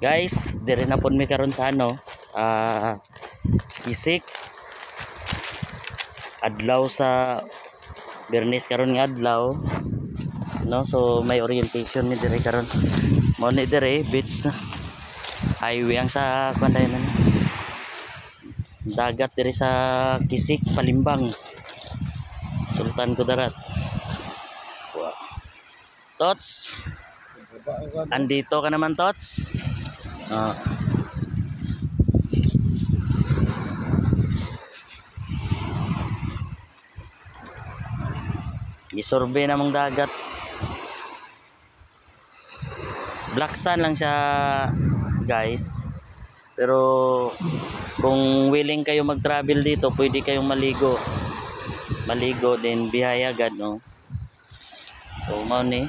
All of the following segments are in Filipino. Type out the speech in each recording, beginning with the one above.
Guys, dire na pud mi karon sa ano, Kisik. Adlaw sa Bernes karon nga adlaw, no? So may orientation ni dire karon. Mo ni dire beach na. Highway ang sa kanday man. Dagat dire sa Kisik, Palimbang. Sultan Kudarat. Wow. Tots. Andito ka naman, Tots. Isurvey namang dagat. Black sand lang siya, guys. Pero kung willing kayo mag-travel dito, pwede kayong maligo. Maligo din bihaya agad, no. So mao ni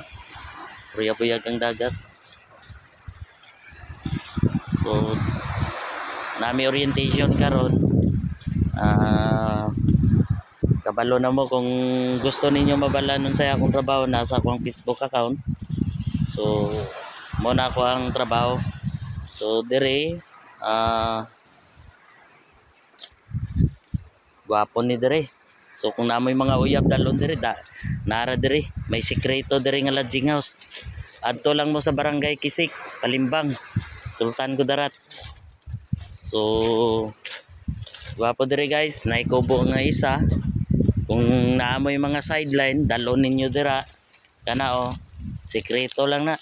puyag ang dagat. So nami orientation karon. Kabalo na mo kung gusto ninyo mabalanon sa akong trabaho, nasa akong Facebook account. So mo na ako ang trabaho. So dire gwapo ni dire. So kung naamoy mga uyab dalon dire nara dire, may sikreto dire nga lodging house. Adto lang mo sa barangay Kisik, Palimbang, Sultan Kudarat. So gwapo dire guys, naikubo nga isa. Kung naamoy mga sideline, dalon ninyo dira. Kana sikreto lang na.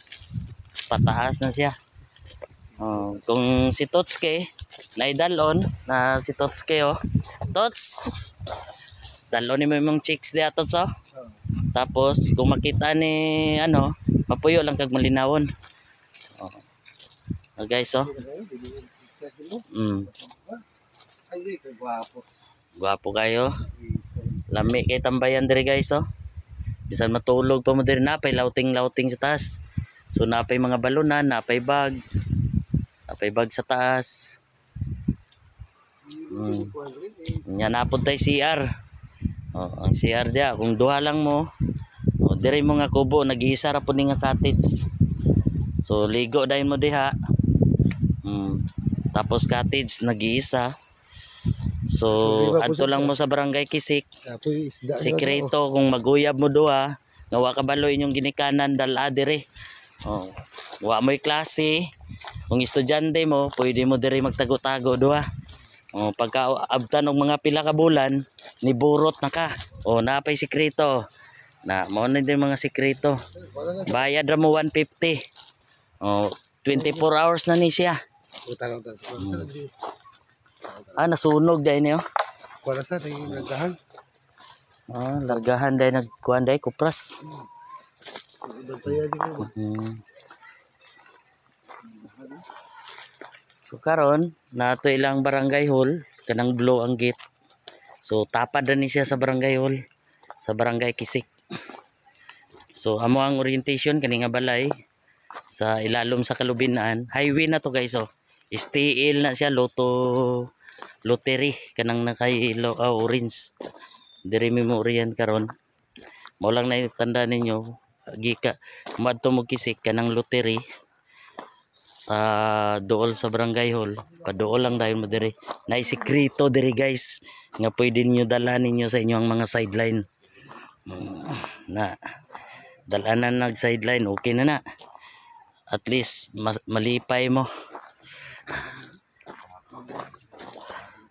Pataas na siya. Kung si Totske naidalon na si Totske Tots, dalon ni mo yung chicks di ato so. Tapos kung makita ni mapuyo lang kag malinawon. Guys gwapo kayo. Lami kay tambayan dire guys bisan matulog pa mo dire, napay lauting-lauting sa taas. So napay mga balunan, napay bag sa taas. Nya napod tay CR. Ang CR dia kung duha lang mo, dire mo nga kubo, nag-iisa ra pud ni nga cottage. So ligo dayon mo diha. Tapos cottage nag-iisa. So adto lang mo sa barangay Kisik. Sikreto kung maguyab mo duha, nga wa kabalo inyong ginikanan dala dire. Wa mo'y klase. Kung estudyante mo, pwede mo dire magtago-tago duha. Pagka abtan og mga pila ka bulan, niburot na ka. Napay sikreto. Na mao na din mga sikreto. Bayad ra mo 150. 24 hours na ni siya. Nasunog dahil niyo. Para sa largahan. Largahan dahil nagkuhan dahil kupras. So karon nato ilang barangay hall, kanang blow ang gate. So tapad na ni siya sa barangay hall, sa barangay Kisik. So amo ang orientation kani nga balay sa ilalom sa Kalubinan. Highway na to guys STL na siya, lottery kanang nakay orange. Dire mi mo riyan karon. Mao lang na tanda ninyo gika madto mo Kisik kanang lottery. Dool sa barangay hall, padool lang dahil mo dire. Nay sikreto dire guys nga pwede niyo dala ninyo sa inyong mga sideline. Na dalanan nag sideline okay na at least malipay mo.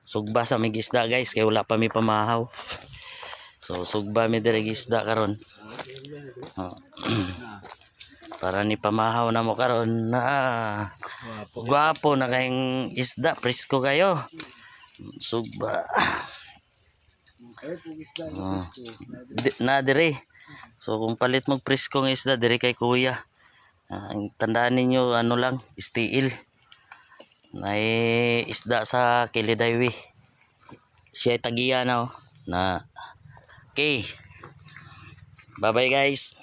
Sugba sa may gisda guys kay wala pa mi pamahaw. So sugba mi dire gisda karon. Para ni pamahaw na mo karon na gwapo na kayong isda, presko kayo. Sugba. Na dire. So kung palit mo presko ng isda dire kay kuya. Tandaan ninyo lang, STL. Nay isda sa Kilidaywi. Siya tagiya na okay. Bye bye guys.